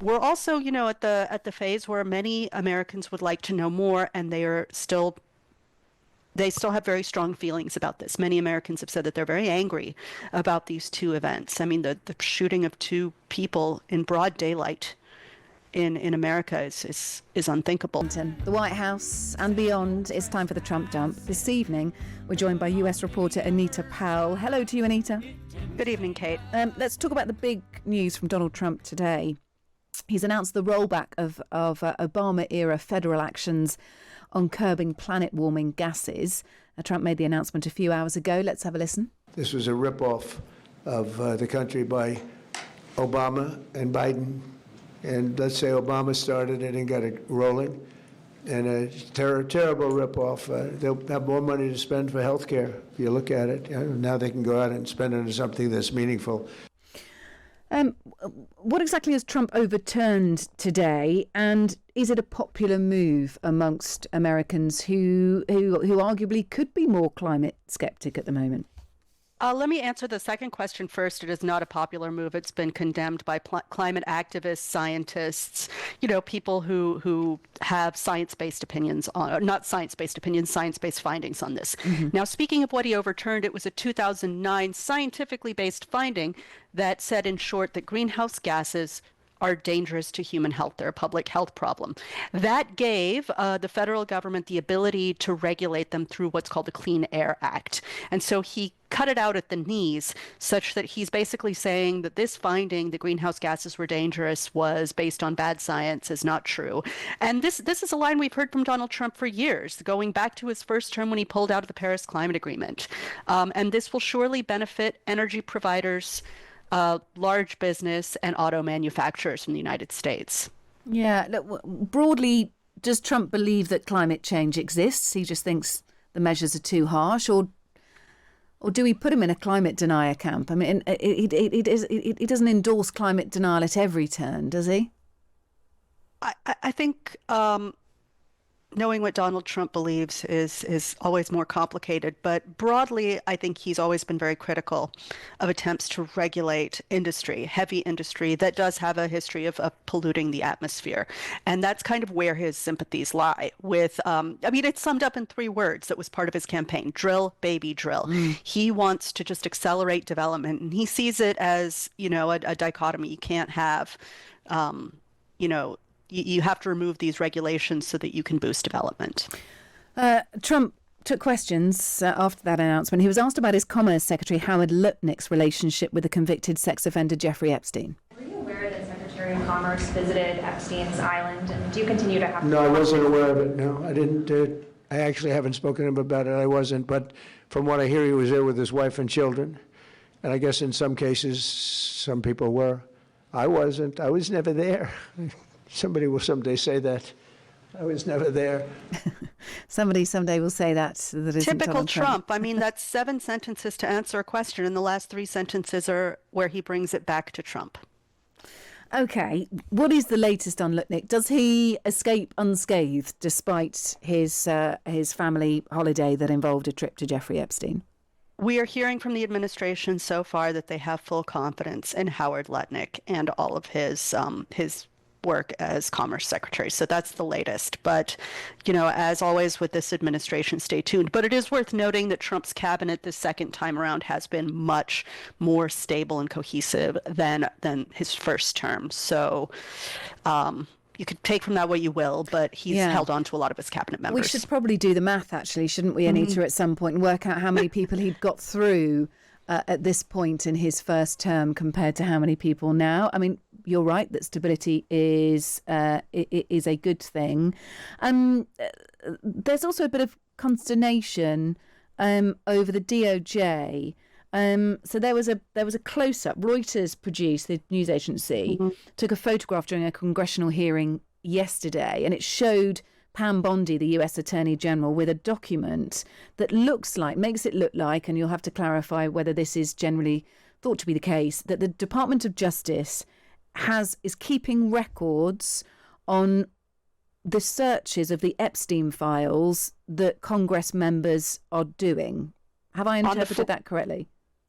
We're also, at the phase where many Americans would like to know more, and they still have very strong feelings about this. Many Americans have said that they're very angry about these two events. I mean, the shooting of two people in broad daylight in America is unthinkable. The White House and beyond, it's time for the Trump dump. This evening, we're joined by US reporter Anita Powell. Hello to you, Anita. Good evening, Kate. Let's talk about the big news from Donald Trump today. He's announced the rollback of Obama-era federal actions on curbing planet-warming gases. Trump made the announcement a few hours ago. Let's have a listen. This was a rip-off of the country by Obama and Biden. And let's say Obama started it and got it rolling. And a terrible rip-off. They'll have more money to spend for health care, if you look at it. Now they can go out and spend it on something that's meaningful. What exactly has Trump overturned today, and is it a popular move amongst Americans who arguably could be more climate skeptic at the moment? Let me answer the second question first. It is not a popular move. It's been condemned by climate activists, scientists, people who have science-based opinions on, not science-based opinions, science-based findings on this. Mm-hmm. Now, speaking of what he overturned, it was a 2009 scientifically based finding that said, in short, that greenhouse gases are dangerous to human health. They're a public health problem. That gave the federal government the ability to regulate them through what's called the Clean Air Act. And so he cut it out at the knees, such that he's basically saying that this finding, that greenhouse gases were dangerous, was based on bad science, is not true. And this is a line we've heard from Donald Trump for years, going back to his first term when he pulled out of the Paris Climate Agreement. And this will surely benefit energy providers, large business, and auto manufacturers in the United States. Yeah, look, broadly, does Trump believe that climate change exists? He just thinks the measures are too harsh, or do we put him in a climate denier camp? I mean, he doesn't endorse climate denial at every turn, does he? I think knowing what Donald Trump believes is always more complicated. But broadly, I think he's always been very critical of attempts to regulate industry, heavy industry that does have a history of polluting the atmosphere. And that's kind of where his sympathies lie with, it's summed up in 3 words that was part of his campaign: drill, baby, drill. He wants to just accelerate development. And he sees it as, a dichotomy. You can't have, you have to remove these regulations so that you can boost development. Trump took questions after that announcement. He was asked about his Commerce Secretary Howard Lutnick's relationship with the convicted sex offender Jeffrey Epstein. Were you aware that Secretary of Commerce visited Epstein's island, and do you continue to have... No, I wasn't aware of it. No, I didn't. I actually haven't spoken to him about it. I wasn't. But from what I hear, he was there with his wife and children. And I guess in some cases, some people were. I wasn't. I was never there. Somebody will someday say that. I was never there. Somebody someday will say that. Typical Trump. I mean, that's 7 sentences to answer a question, and the last 3 sentences are where he brings it back to Trump. Okay. What is the latest on Lutnick? Does he escape unscathed despite his family holiday that involved a trip to Jeffrey Epstein? We are hearing from the administration so far that they have full confidence in Howard Lutnick and all of his work as Commerce Secretary. So that's the latest. But, as always with this administration, stay tuned. But it is worth noting that Trump's cabinet this second time around has been much more stable and cohesive than his first term. So you could take from that what you will, but he's held on to a lot of his cabinet members. We should probably do the math, actually, shouldn't we, Anita, at some point, and work out how many people he'd got through at this point in his first term compared to how many people now. I mean, you're right that stability is a good thing. There's also a bit of consternation over the DOJ. So there was a close-up. Reuters produced, the news agency, took a photograph during a congressional hearing yesterday, and it showed Pam Bondi, the US Attorney General, with a document that makes it look like, and you'll have to clarify whether this is generally thought to be the case, that the Department of Justice is keeping records on the searches of the Epstein files that Congress members are doing. Have I interpreted that correctly?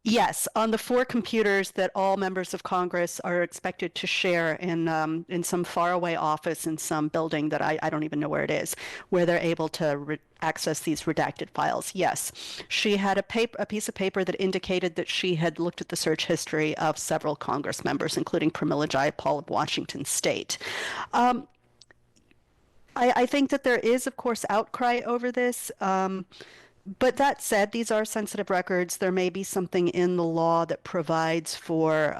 Yes, on the 4 computers that all members of Congress are expected to share in some faraway office in some building that I don't even know where it is, where they're able to access these redacted files. Yes, she had a piece of paper that indicated that she had looked at the search history of several Congress members, including Pramila Jayapal of Washington State. I think that there is, of course, outcry over this. But that said, these are sensitive records. There may be something in the law that provides for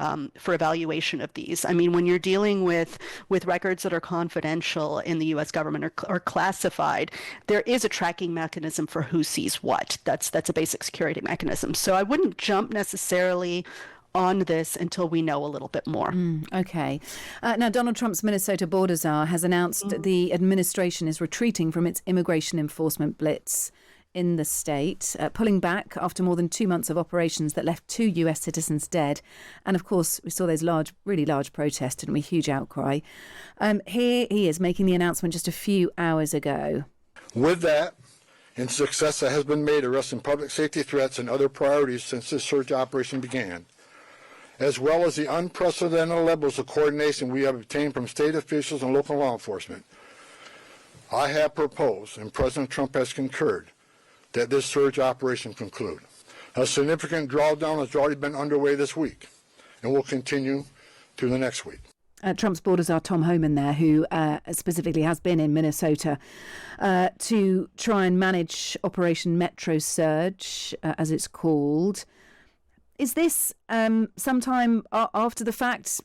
evaluation of these. I mean, when you're dealing with records that are confidential in the U.S. government or classified, there is a tracking mechanism for who sees what. That's a basic security mechanism. So I wouldn't jump necessarily on this until we know a little bit more. Okay. Now, Donald Trump's Minnesota border czar has announced the administration is retreating from its immigration enforcement blitz in the state, pulling back after more than 2 months of operations that left 2 US citizens dead. And of course, we saw those really large protests, didn't we? Huge outcry. Here he is making the announcement just a few hours ago. With that, in success that has been made arresting public safety threats and other priorities since this search operation began, as well as the unprecedented levels of coordination we have obtained from state officials and local law enforcement, I have proposed, and President Trump has concurred, that this search operation conclude. A significant drawdown has already been underway this week and will continue through the next week. Trump's border czar Tom Homan there, who specifically has been in Minnesota to try and manage Operation Metro Surge, as it's called. Is this sometime after the fact?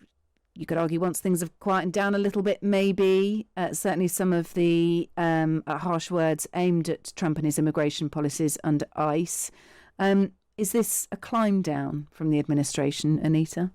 You could argue once things have quietened down a little bit, maybe. Certainly some of the harsh words aimed at Trump and his immigration policies under ICE. Is this a climb down from the administration, Anita?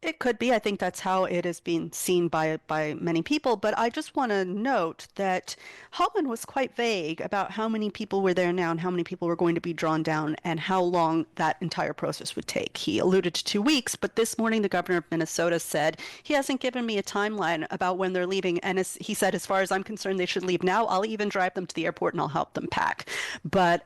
It could be. I think that's how it is being seen by many people. But I just want to note that Holman was quite vague about how many people were there now and how many people were going to be drawn down and how long that entire process would take. He alluded to 2 weeks, but this morning the governor of Minnesota said he hasn't given me a timeline about when they're leaving. And he said, as far as I'm concerned, they should leave now. I'll even drive them to the airport and I'll help them pack. But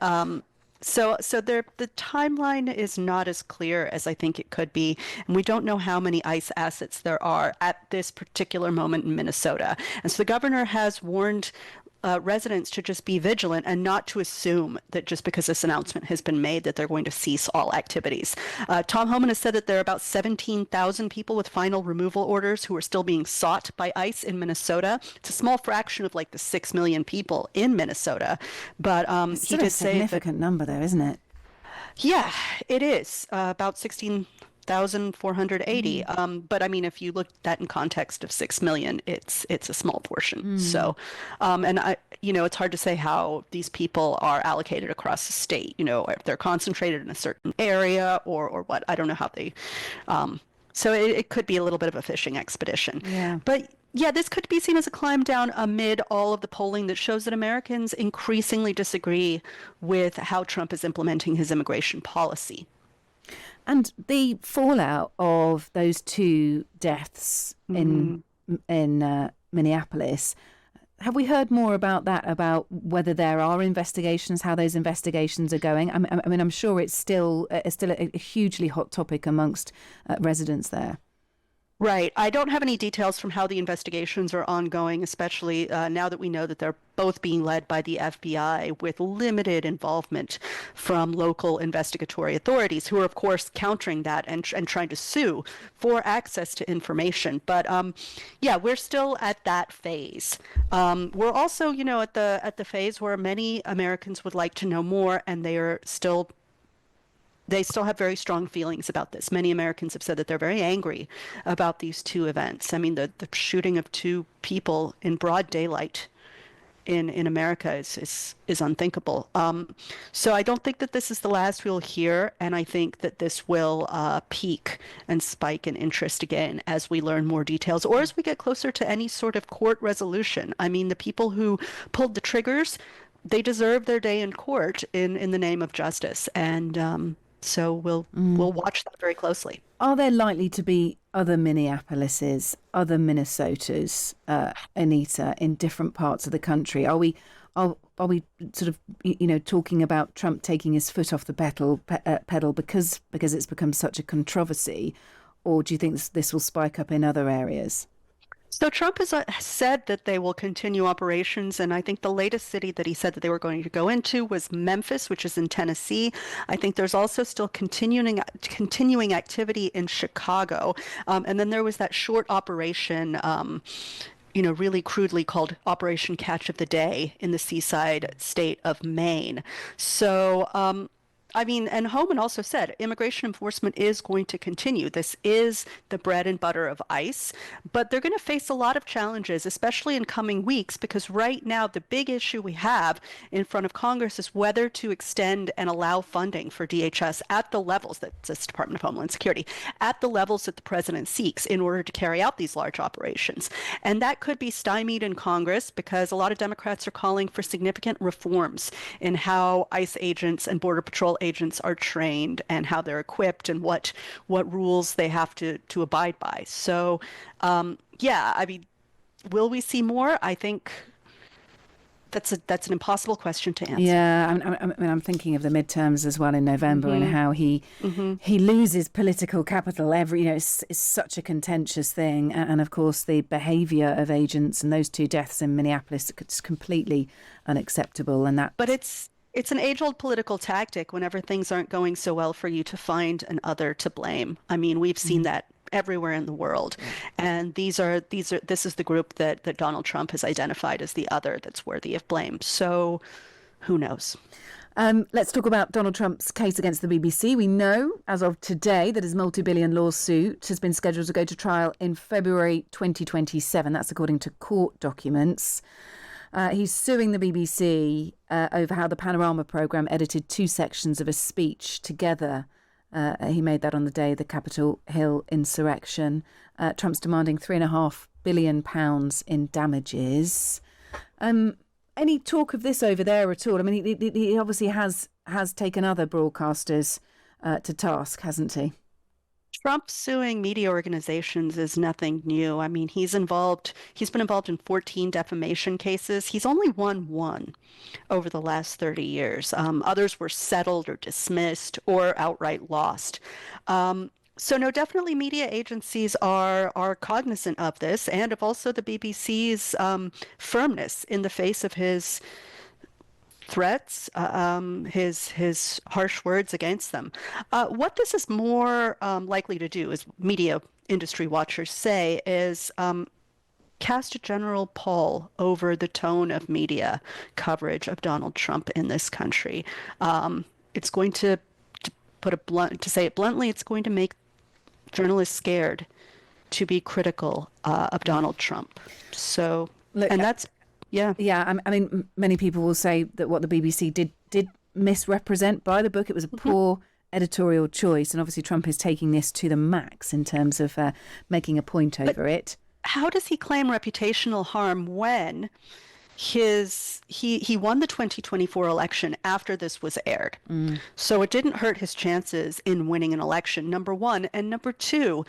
So the timeline is not as clear as I think it could be, and we don't know how many ICE assets there are at this particular moment in Minnesota. And so the governor has warned residents to just be vigilant and not to assume that just because this announcement has been made that they're going to cease all activities. Tom Homan has said that there are about 17,000 people with final removal orders who are still being sought by ICE in Minnesota. It's a small fraction of like the 6 million people in Minnesota, but It's he still a did say that, significant number, though, isn't it? yeah, it is about 16,480. But I mean, if you look at that in context of 6 million, it's a small portion. So, and it's hard to say how these people are allocated across the state, if they're concentrated in a certain area or what. I don't know how they, so it could be a little bit of a fishing expedition. Yeah. But yeah, this could be seen as a climb down amid all of the polling that shows that Americans increasingly disagree with how Trump is implementing his immigration policy. And the fallout of those 2 deaths in Minneapolis, have we heard more about that, about whether there are investigations, how those investigations are going? I mean, I'm sure it's still a hugely hot topic amongst residents there. Right. I don't have any details from how the investigations are ongoing, especially now that we know that they're both being led by the FBI with limited involvement from local investigatory authorities who are, of course, countering that and trying to sue for access to information. But yeah, we're still at that phase. We're also, at the phase where many Americans would like to know more, and they still have very strong feelings about this. Many Americans have said that they're very angry about these 2 events. I mean, the shooting of 2 people in broad daylight in America is unthinkable. So I don't think that this is the last we'll hear, and I think that this will peak and spike in interest again as we learn more details or as we get closer to any sort of court resolution. I mean, the people who pulled the triggers, they deserve their day in court in the name of justice, and so we'll watch that very closely. Are there likely to be other Minneapolises, other Minnesotas, Anita, in different parts of the country? Are we are we sort of, talking about Trump taking his foot off the pedal because it's become such a controversy, or do you think this will spike up in other areas? So Trump has said that they will continue operations, and I think the latest city that he said that they were going to go into was Memphis, which is in Tennessee. I think there's also still continuing activity in Chicago, and then there was that short operation. Really crudely called Operation Catch of the Day in the seaside state of Maine. So, and Homan also said immigration enforcement is going to continue. This is the bread and butter of ICE, but they're going to face a lot of challenges, especially in coming weeks, because right now the big issue we have in front of Congress is whether to extend and allow funding for DHS at the levels that's Department of Homeland Security, at the levels that the president seeks in order to carry out these large operations. And that could be stymied in Congress because a lot of Democrats are calling for significant reforms in how ICE agents and Border Patrol agents are trained and how they're equipped and what rules they have to abide by. So, will we see more? I think that's an impossible question to answer. Yeah, I'm thinking of the midterms as well in November and how he loses political capital every. It's such a contentious thing, and of course the behaviour of agents and those 2 deaths in Minneapolis, it's completely unacceptable. And that, but it's an age-old political tactic whenever things aren't going so well for you to find an other to blame. I mean, we've seen that everywhere in the world. And this is the group that Donald Trump has identified as the other that's worthy of blame. So who knows? Let's talk about Donald Trump's case against the BBC. We know as of today that his multi-billion lawsuit has been scheduled to go to trial in February 2027. That's according to court documents. He's suing the BBC over how the Panorama programme edited 2 sections of a speech together. He made that on the day of the Capitol Hill insurrection. Trump's demanding £3.5 billion in damages. Any talk of this over there at all? I mean, he obviously has taken other broadcasters to task, hasn't he? Trump suing media organizations is nothing new. I mean, he's been involved in 14 defamation cases. He's only won 1 over the last 30 years. Others were settled or dismissed or outright lost. So no, definitely media agencies are cognizant of this and of also the BBC's firmness in the face of his threats, his harsh words against them. What this is more likely to do, as media industry watchers say, is cast a general pall over the tone of media coverage of Donald Trump in this country. It's going to say it bluntly, it's going to make journalists scared to be critical of Donald Trump. So, look, and that's. Yeah. Yeah. I mean, many people will say that what the BBC did misrepresent by the book. It was a poor editorial choice. And obviously Trump is taking this to the max in terms of making a point over it. How does he claim reputational harm when he won the 2024 election after this was aired? So it didn't hurt his chances in winning an election, number one. And number two,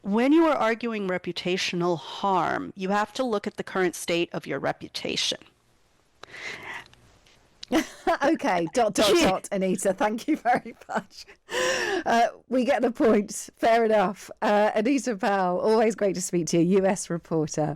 when you are arguing reputational harm, you have to look at the current state of your reputation. Okay, ... Anita, thank you very much. We get the point. Fair enough. Anita Powell, always great to speak to you, US reporter.